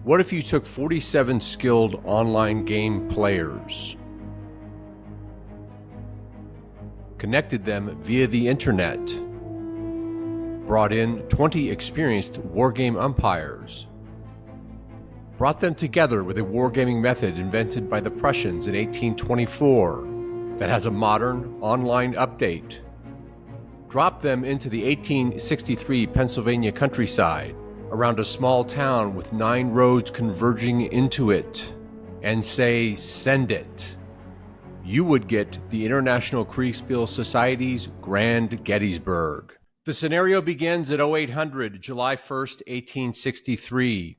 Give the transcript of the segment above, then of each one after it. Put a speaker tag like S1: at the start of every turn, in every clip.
S1: What if you took 47 skilled online game players, connected them via the internet, brought in 20 experienced wargame umpires, brought them together with a wargaming method invented by the Prussians in 1824 that has a modern online update, dropped them into the 1863 Pennsylvania countryside around a small town with 9 roads converging into it, and say, send it, you would get the International Kriegsspiel Society's Grand Gettysburg. The scenario begins at 0800, July 1st, 1863.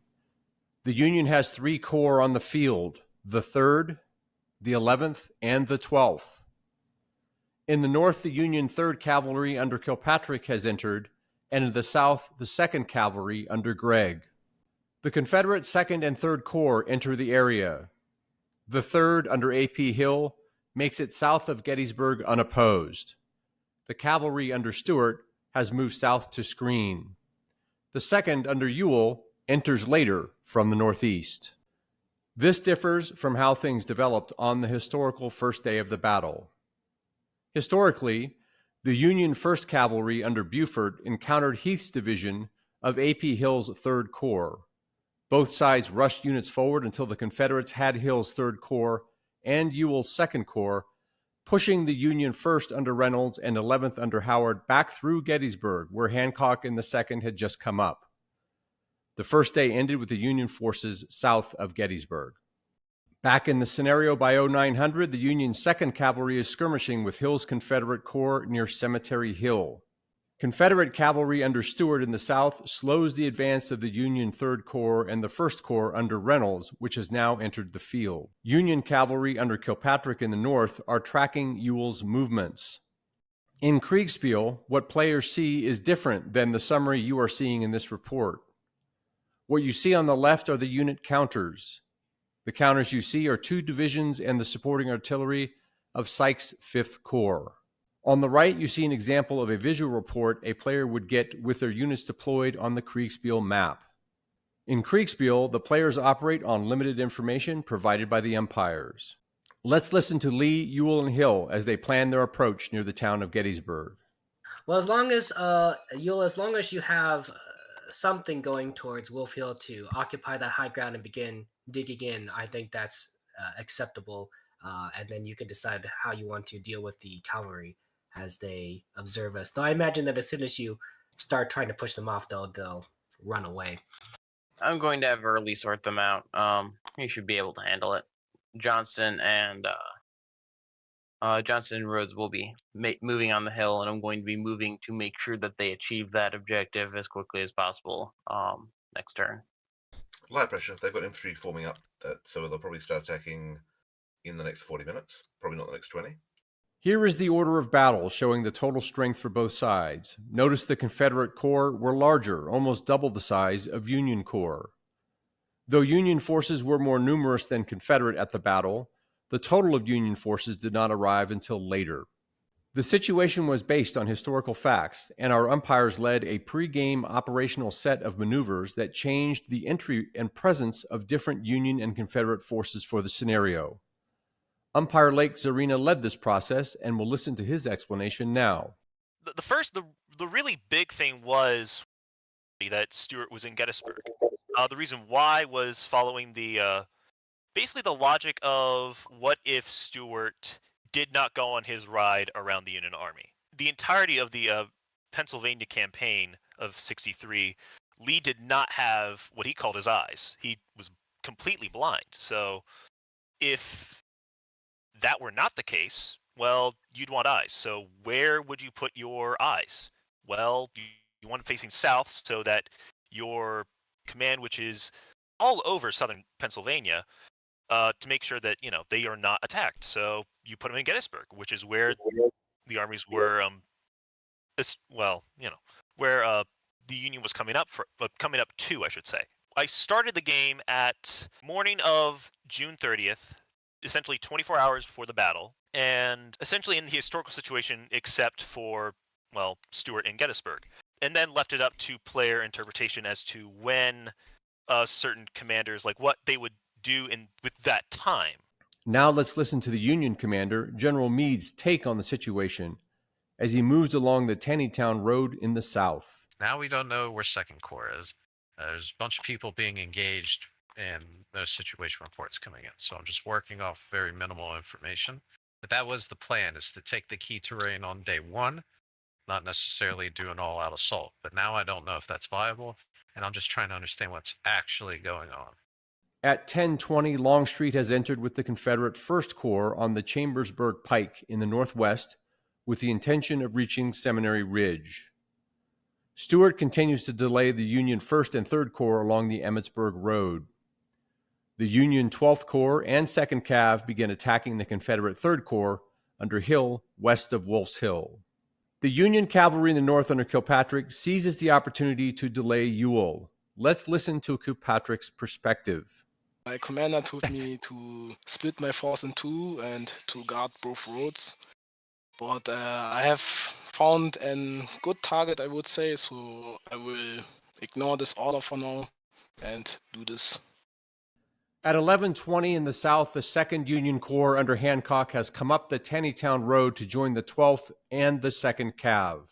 S1: The Union has 3 corps on the field, the 3rd, the 11th, and the 12th. In the north, the Union 3rd Cavalry under Kilpatrick has entered, and in the south, the 2nd Cavalry under Gregg. The Confederate 2nd and 3rd Corps enter the area. The 3rd under A.P. Hill makes it south of Gettysburg unopposed. The cavalry under Steward has moved south to screen. The 2nd under Ewell enters later from the northeast. This differs from how things developed on the historical first day of the battle. Historically, the Union 1st Cavalry under Buford encountered Heath's division of A.P. Hill's 3rd Corps. Both sides rushed units forward until the Confederates had Hill's 3rd Corps and Ewell's 2nd Corps, pushing the Union 1st under Reynolds and 11th under Howard back through Gettysburg, where Hancock and the 2nd had just come up. The first day ended with the Union forces south of Gettysburg. Back in the scenario by 0900, the Union 2nd Cavalry is skirmishing with Hill's Confederate Corps near Cemetery Hill. Confederate cavalry under Steward in the south slows the advance of the Union 3rd Corps and the 1st Corps under Reynolds, which has now entered the field. Union cavalry under Kilpatrick in the north are tracking Ewell's movements. In Kriegsspiel, what players see is different than the summary you are seeing in this report. What you see on the left are the unit counters. The counters you see are 2 divisions and the supporting artillery of Sykes' 5th Corps. On the right, you see an example of a visual report a player would get with their units deployed on the Kriegsspiel map. In Kriegsspiel, the players operate on limited information provided by the umpires. Let's listen to Lee, Ewell, and Hill as they plan their approach near the town of Gettysburg.
S2: Well, as long as you have something going towards Wolfhill to occupy that high ground and begin digging in, I think that's acceptable. And then you can decide how you want to deal with the cavalry as they observe us. Though I imagine that as soon as you start trying to push them off, they'll run away.
S3: I'm going to have early sort them out. You should be able to handle it. Johnston and Rhodes will be moving on the hill, and I'm going to be moving to make sure that they achieve that objective as quickly as possible next turn.
S4: Light pressure. They've got infantry forming up, so they'll probably start attacking in the next 40 minutes, probably not the next 20.
S1: Here is the order of battle showing the total strength for both sides. Notice the Confederate Corps were larger, almost double the size of Union Corps. Though Union forces were more numerous than Confederate at the battle, the total of Union forces did not arrive until later. The situation was based on historical facts, and our umpires led a pre-game operational set of maneuvers that changed the entry and presence of different Union and Confederate forces for the scenario. Umpire Lake Zarina led this process, and we'll listen to his explanation now.
S5: The really big thing was that Stewart was in Gettysburg. The reason why was following the basically the logic of what if Stewart did not go on his ride around the Union Army. The entirety of the Pennsylvania campaign of 63, Lee did not have what he called his eyes. He was completely blind. So if that were not the case, well, you'd want eyes. So where would you put your eyes? Well, you want it facing south so that your command, which is all over southern Pennsylvania, to make sure that, they are not attacked. So you put them in Gettysburg, which is where the armies were, where the Union was coming up to, I should say. I started the game at morning of June 30th, essentially 24 hours before the battle, and essentially in the historical situation except for, Stewart and Gettysburg, and then left it up to player interpretation as to when certain commanders, like what they would do with that time.
S1: Now let's listen to the Union commander, General Meade's take on the situation as he moves along the Taneytown Road in the south.
S6: Now we don't know where Second Corps is. There's a bunch of people being engaged and no situation reports coming in. So I'm just working off very minimal information. But that was the plan, is to take the key terrain on day one, not necessarily do an all-out assault. But now I don't know if that's viable, and I'm just trying to understand what's actually going on.
S1: At 10:20, Longstreet has entered with the Confederate First Corps on the Chambersburg Pike in the northwest with the intention of reaching Seminary Ridge. Steward continues to delay the Union 1st and 3rd Corps along the Emmetsburg Road. The Union 12th Corps and 2nd Cav begin attacking the Confederate 3rd Corps under Hill west of Wolf's Hill. The Union cavalry in the north under Kilpatrick seizes the opportunity to delay Ewell. Let's listen to Kilpatrick's perspective.
S7: My commander told me to split my force in two and to guard both roads. But I have found a good target, I would say, so I will ignore this order for now and do this.
S1: At 11:20 in the south, the 2nd Union Corps under Hancock has come up the Taneytown Road to join the 12th and the 2nd Cav.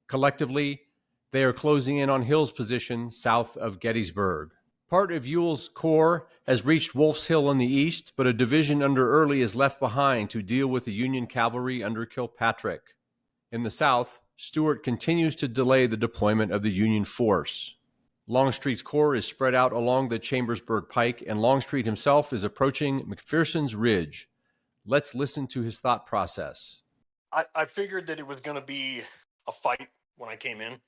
S1: Collectively, they are closing in on Hill's position south of Gettysburg. Part of Ewell's corps has reached Wolf's Hill in the east, but a division under Early is left behind to deal with the Union cavalry under Kilpatrick. In the south, Stewart continues to delay the deployment of the Union force. Longstreet's corps is spread out along the Chambersburg Pike, and Longstreet himself is approaching McPherson's Ridge. Let's listen to his thought process.
S8: I figured that it was going to be a fight when I came in.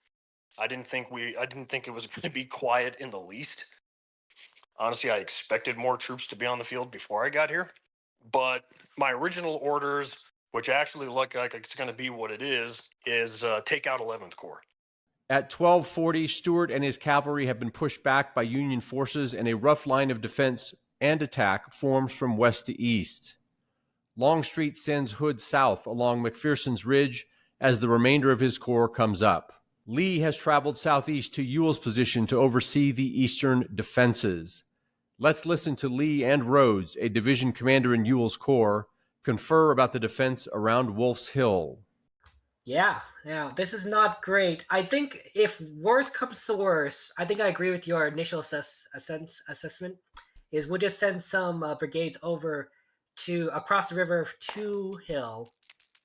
S8: I didn't think it was going to be quiet in the least. Honestly, I expected more troops to be on the field before I got here. But my original orders, which actually look like it's going to be what it is take out 11th Corps.
S1: At 12:40, Stewart and his cavalry have been pushed back by Union forces, and a rough line of defense and attack forms from west to east. Longstreet sends Hood south along McPherson's Ridge as the remainder of his corps comes up. Lee has traveled southeast to Ewell's position to oversee the eastern defenses. Let's listen to Lee and Rhodes, a division commander in Ewell's corps, confer about the defense around Wolf's Hill.
S2: Yeah, this is not great. I think if worse comes to worse, I think I agree with your initial assessment, is we'll just send some brigades over to across the river to Hill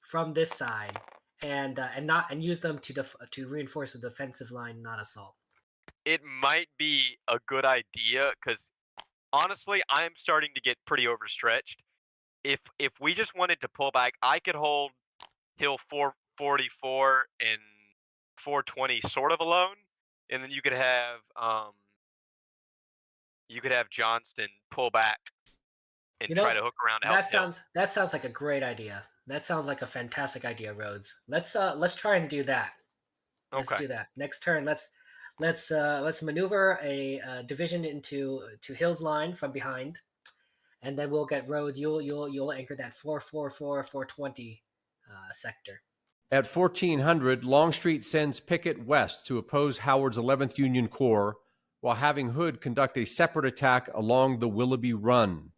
S2: from this side, and use them to reinforce the defensive line, not assault.
S9: It might be a good idea because honestly, I'm starting to get pretty overstretched. If we just wanted to pull back, I could hold Hill 444 and 420 sort of alone, and then you could have Johnston pull back and try to hook around.
S2: That sounds like a great idea. That sounds like a fantastic idea, Rhodes. Let's try and do that. Let's do that. Next turn, let's maneuver a division into Hill's line from behind, and then we'll get Rhodes. You'll anchor that 444 420 sector.
S1: At 1400, Longstreet sends Pickett west to oppose Howard's 11th Union Corps, while having Hood conduct a separate attack along the Willoughby Run.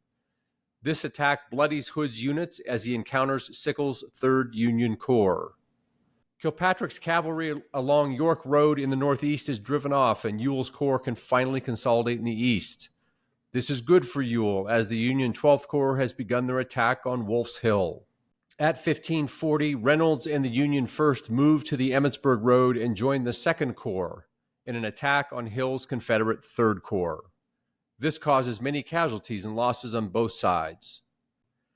S1: This attack bloodies Hood's units as he encounters Sickles' 3rd Union Corps. Kilpatrick's cavalry along York Road in the northeast is driven off, and Ewell's corps can finally consolidate in the east. This is good for Ewell, as the Union 12th Corps has begun their attack on Wolf's Hill. At 1540, Reynolds and the Union 1st move to the Emmetsburg Road and join the 2nd Corps in an attack on Hill's Confederate 3rd Corps. This causes many casualties and losses on both sides.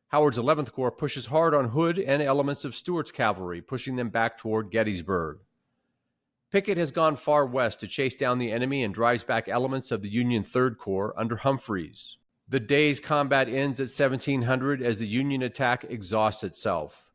S1: Howard's 11th Corps pushes hard on Hood and elements of Stewart's cavalry, pushing them back toward Gettysburg. Pickett has gone far west to chase down the enemy and drives back elements of the Union 3rd Corps under Humphreys. The day's combat ends at 1700 as the Union attack exhausts itself.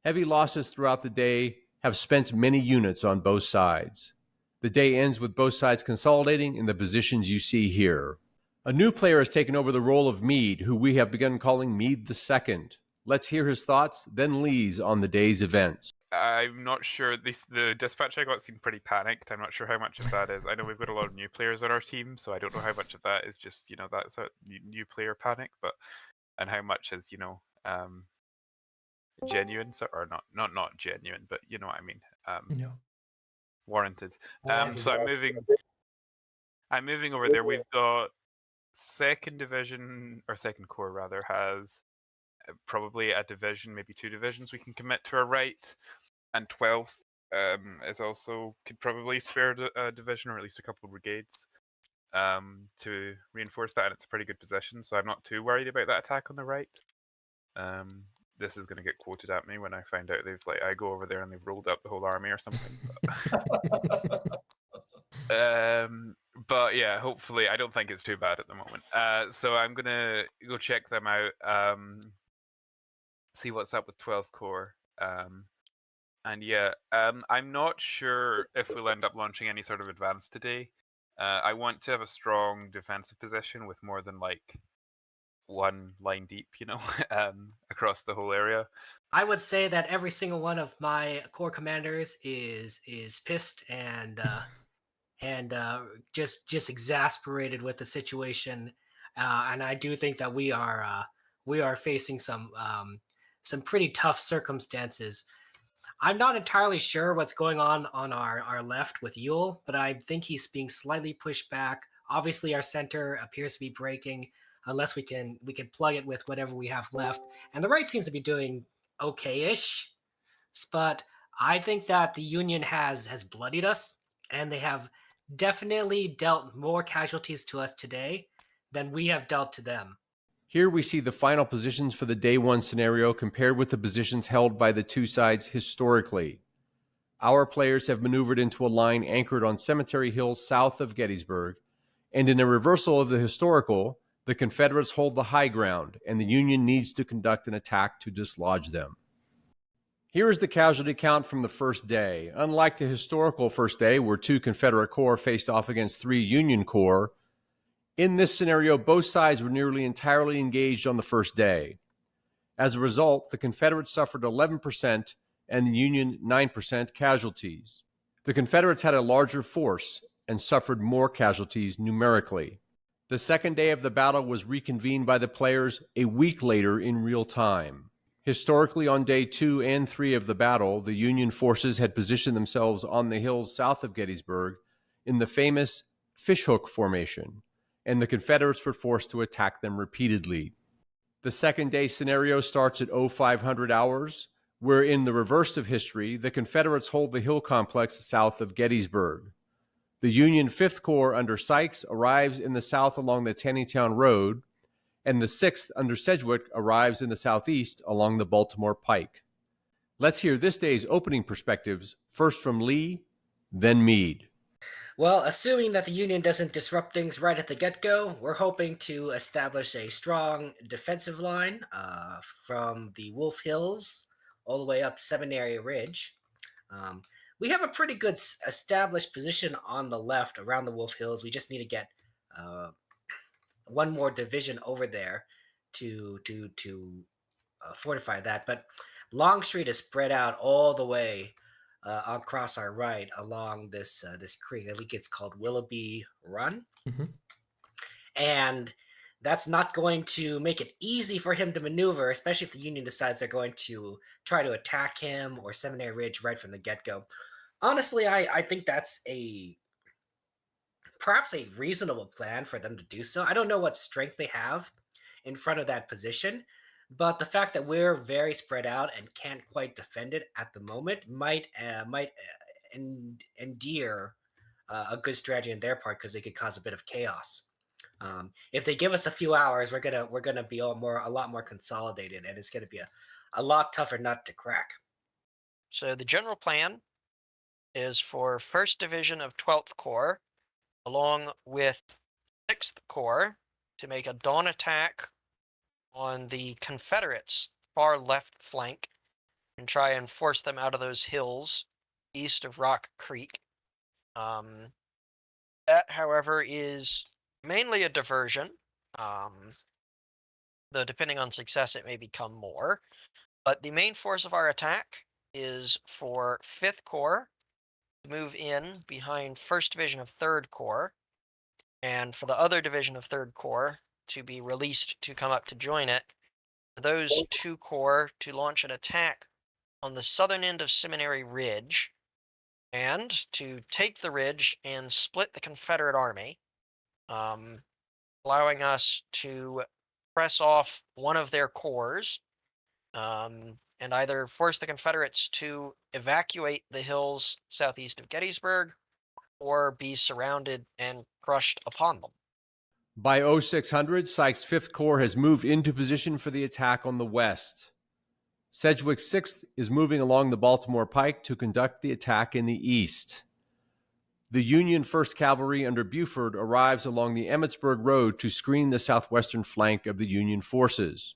S1: Heavy losses throughout the day have spent many units on both sides. The day ends with both sides consolidating in the positions you see here. A new player has taken over the role of Meade, who we have begun calling Meade II. Let's hear his thoughts, then Lee's on the day's events.
S10: I'm not sure. The dispatch I got seemed pretty panicked. I'm not sure how much of that is. I know we've got a lot of new players on our team, so I don't know how much of that is just that's a new player panic, and how much is genuine, or not genuine, but you know what I mean. Warranted. So I'm moving over there. We've got second division, or second corps rather, has probably a division, maybe 2 divisions we can commit to our right, and 12th is also could probably spare a division or at least a couple of brigades to reinforce that, and it's a pretty good position, so I'm not too worried about that attack on the right. This is going to get quoted at me when I find out I go over there and they've rolled up the whole army or something. But yeah, hopefully, I don't think it's too bad at the moment. So I'm gonna go check them out, see what's up with 12th Corps, and yeah, I'm not sure if we'll end up launching any sort of advance today. I want to have a strong defensive position with more than one line deep, across the whole area.
S2: I would say that every single one of my corps commanders is pissed and just exasperated with the situation, and I do think that we are facing some pretty tough circumstances. I'm not entirely sure what's going on our left with Yule, but I think he's being slightly pushed back. Obviously, our center appears to be breaking, unless we can plug it with whatever we have left. And the right seems to be doing okay-ish, but I think that the Union has bloodied us, and they have definitely dealt more casualties to us today than we have dealt to them.
S1: Here we see the final positions for the day 1 scenario compared with the positions held by the two sides historically. Our players have maneuvered into a line anchored on Cemetery Hill south of Gettysburg, and in a reversal of the historical, the Confederates hold the high ground, and the Union needs to conduct an attack to dislodge them. Here is the casualty count from the first day. Unlike the historical first day, where 2 Confederate corps faced off against 3 Union corps, in this scenario, both sides were nearly entirely engaged on the first day. As a result, the Confederates suffered 11% and the Union 9% casualties. The Confederates had a larger force and suffered more casualties numerically. The second day of the battle was reconvened by the players a week later in real time. Historically, on day 2 and 3 of the battle, the Union forces had positioned themselves on the hills south of Gettysburg in the famous fishhook formation, and the Confederates were forced to attack them repeatedly. The second day scenario starts at 0500 hours, where in the reverse of history, the Confederates hold the hill complex south of Gettysburg. The Union 5th Corps under Sykes arrives in the south along the Taneytown Road, and the 6th under Sedgwick arrives in the southeast along the Baltimore Pike. Let's hear this day's opening perspectives, first from Lee, then Meade.
S2: Well, assuming that the Union doesn't disrupt things right at the get-go, we're hoping to establish a strong defensive line from the Wolf Hills all the way up Seminary Ridge. We have a pretty good established position on the left around the Wolf Hills. We just need to get one more division over there to fortify that. But Longstreet is spread out all the way across our right along this creek. I think it's called Willoughby Run.
S11: Mm-hmm.
S2: And that's not going to make it easy for him to maneuver, especially if the Union decides they're going to try to attack him or Seminary Ridge right from the get-go. Honestly, I think that's perhaps a reasonable plan for them to do so. I don't know what strength they have in front of that position, but the fact that we're very spread out and can't quite defend it at the moment might endear a good strategy on their part, because they could cause a bit of chaos. If they give us a few hours, we're gonna be a lot more consolidated, and it's gonna be a lot tougher nut to crack.
S12: So the general plan is for 1st Division of 12th Corps, along with 6th Corps, to make a dawn attack on the Confederates' far left flank and try and force them out of those hills east of Rock Creek. That, however, is mainly a diversion, though depending on success it may become more. But the main force of our attack is for 5th Corps to move in behind 1st Division of 3rd Corps, and for the other division of 3rd Corps to be released to come up to join it. For those 2 corps to launch an attack on the southern end of Seminary Ridge, and to take the ridge and split the Confederate army, allowing us to press off one of their corps, and either force the Confederates to evacuate the hills southeast of Gettysburg or be surrounded and crushed upon them.
S1: By 0600, Sykes' 5th Corps has moved into position for the attack on the west. Sedgwick's 6th is moving along the Baltimore Pike to conduct the attack in the east. The Union 1st Cavalry under Buford arrives along the Emmitsburg Road to screen the southwestern flank of the Union forces.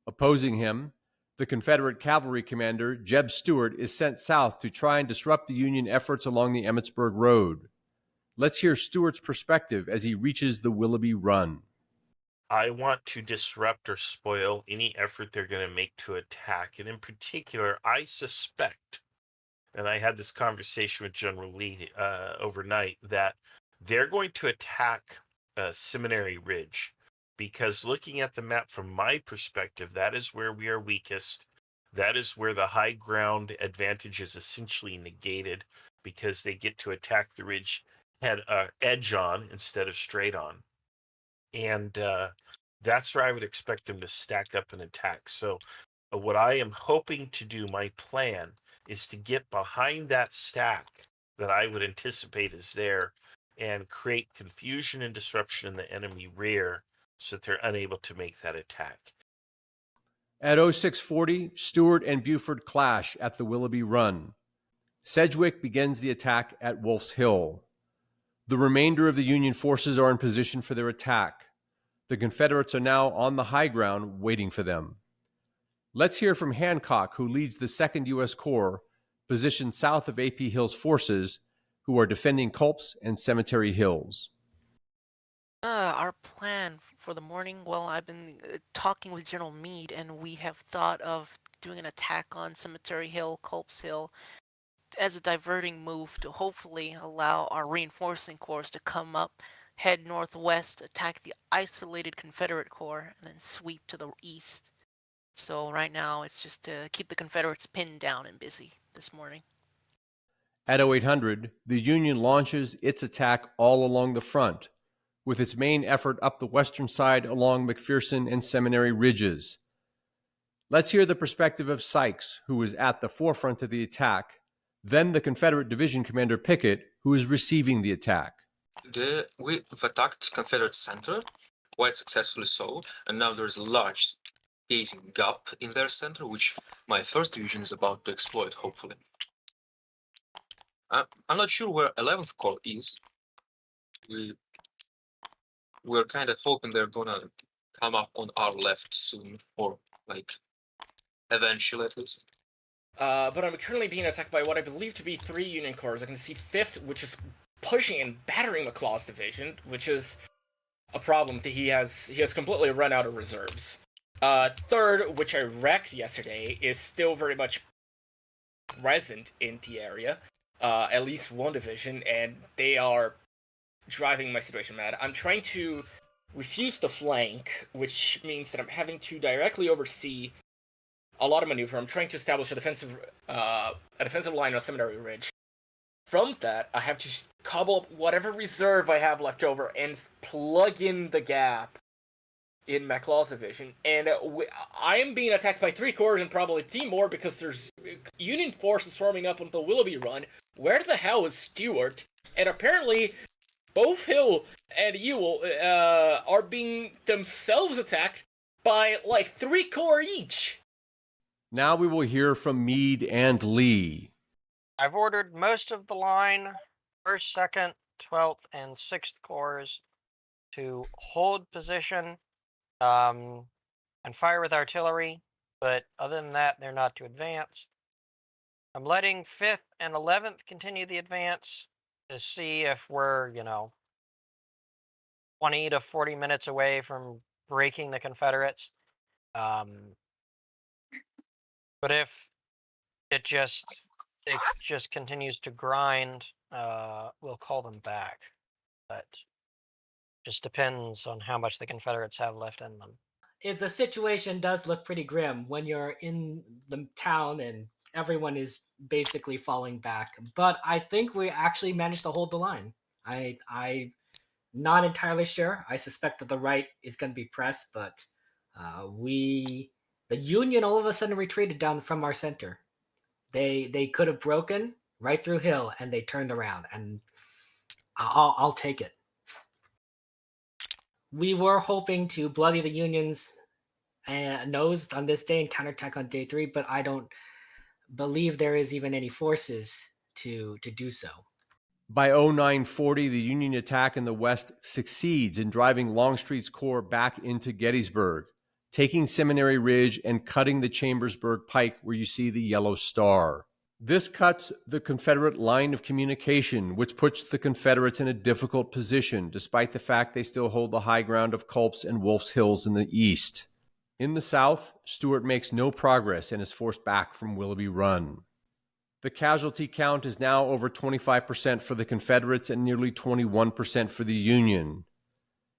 S1: Opposing him, the Confederate cavalry commander, Jeb Steward, is sent south to try and disrupt the Union efforts along the Emmitsburg Road. Let's hear Steward's perspective as he reaches the Willoughby Run.
S11: I want to disrupt or spoil any effort they're going to make to attack. And in particular, I suspect, and I had this conversation with General Lee overnight, that they're going to attack Seminary Ridge. Because looking at the map from my perspective, that is where we are weakest. That is where the high ground advantage is essentially negated, because they get to attack the ridge head edge on instead of straight on. And that's where I would expect them to stack up and attack. So what I am hoping to do, my plan, is to get behind that stack that I would anticipate is there and create confusion and disruption in the enemy rear so that they're unable to make that attack.
S1: At 0640, Stewart and Buford clash at the Willoughby Run. Sedgwick begins the attack at Wolf's Hill. The remainder of the Union forces are in position for their attack. The Confederates are now on the high ground waiting for them. Let's hear from Hancock, who leads the 2nd U.S. Corps, positioned south of A.P. Hill's forces, who are defending Culp's and Cemetery Hills.
S13: Our plan for the morning, well, I've been talking with General Meade, and we have thought of doing an attack on Cemetery Hill, Culp's Hill, as a diverting move to hopefully allow our reinforcing corps to come up, head northwest, attack the isolated Confederate corps, and then sweep to the east. So right now, it's just to keep the Confederates pinned down and busy this morning.
S1: At 0800, the Union launches its attack all along the front, with its main effort up the western side along McPherson and Seminary Ridges. Let's hear the perspective of Sykes, who was at the forefront of the attack, then the Confederate Division Commander Pickett, who is receiving the attack.
S14: We've attacked Confederate center, quite successfully so, and now there's a large gazing gap in their center, which my 1st Division is about to exploit, hopefully. I'm not sure where 11th Corps is. We're kind of hoping they're gonna come up on our left soon, or like eventually at least.
S15: But I'm currently being attacked by what I believe to be 3 Union Corps. I can see 5th, which is pushing and battering McLaw's division, which is a problem. He has completely run out of reserves. 3rd, which I wrecked yesterday, is still very much present in the area. At least 1 division, and they are driving my situation mad. I'm trying to refuse the flank, which means that I'm having to directly oversee a lot of maneuver. I'm trying to establish a defensive line on Seminary Ridge. From that, I have to cobble up whatever reserve I have left over and plug in the gap in McLaw's division. And I am being attacked by 3 corps and probably 3 more because there's Union forces forming up on the Willoughby Run. Where the hell is Stewart? And apparently, both Hill and Ewell are being themselves attacked by like 3 corps each.
S1: Now we will hear from Meade and Lee.
S12: I've ordered most of the line, 1st, 2nd, 12th, and 6th Corps to hold position and fire with artillery, but other than that, they're not to advance. I'm letting 5th and 11th continue the advance to see if we're, 20 to 40 minutes away from breaking the Confederates. But if it just continues to grind. We'll call them back, but just depends on how much the Confederates have left in them.
S2: If the situation does look pretty grim when you're in the town and everyone is basically falling back, but I think we actually managed to hold the line. I'm not entirely sure. I suspect that the right is going to be pressed, but the Union all of a sudden retreated down from our center. They could have broken right through Hill, and they turned around, and I'll take it. We were hoping to bloody the Union's nose on this day and counterattack on day 3, but I don't believe there is even any forces to do so.
S1: By 0940, the Union attack in the west succeeds in driving Longstreet's corps back into Gettysburg, taking Seminary Ridge and cutting the Chambersburg Pike where you see the yellow star. This cuts the Confederate line of communication, which puts the Confederates in a difficult position, despite the fact they still hold the high ground of Culp's and Wolf's Hills in the east. In the south, Stewart makes no progress and is forced back from Willoughby Run. The casualty count is now over 25% for the Confederates and nearly 21% for the Union.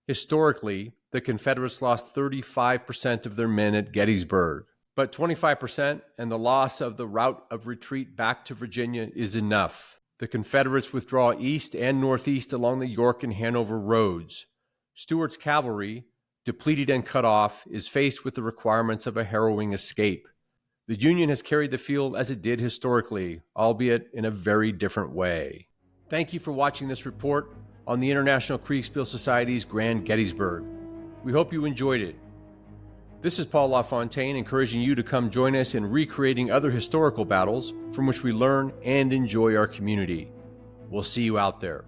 S1: Historically, the Confederates lost 35% of their men at Gettysburg, but 25% and the loss of the route of retreat back to Virginia is enough. The Confederates withdraw east and northeast along the York and Hanover roads. Stewart's cavalry, depleted and cut off, is faced with the requirements of a harrowing escape. The Union has carried the field as it did historically, albeit in a very different way. Thank you for watching this report on the International Kriegsspiel Society's Grand Gettysburg. We hope you enjoyed it. This is Paul LaFontaine, encouraging you to come join us in recreating other historical battles from which we learn and enjoy our community. We'll see you out there.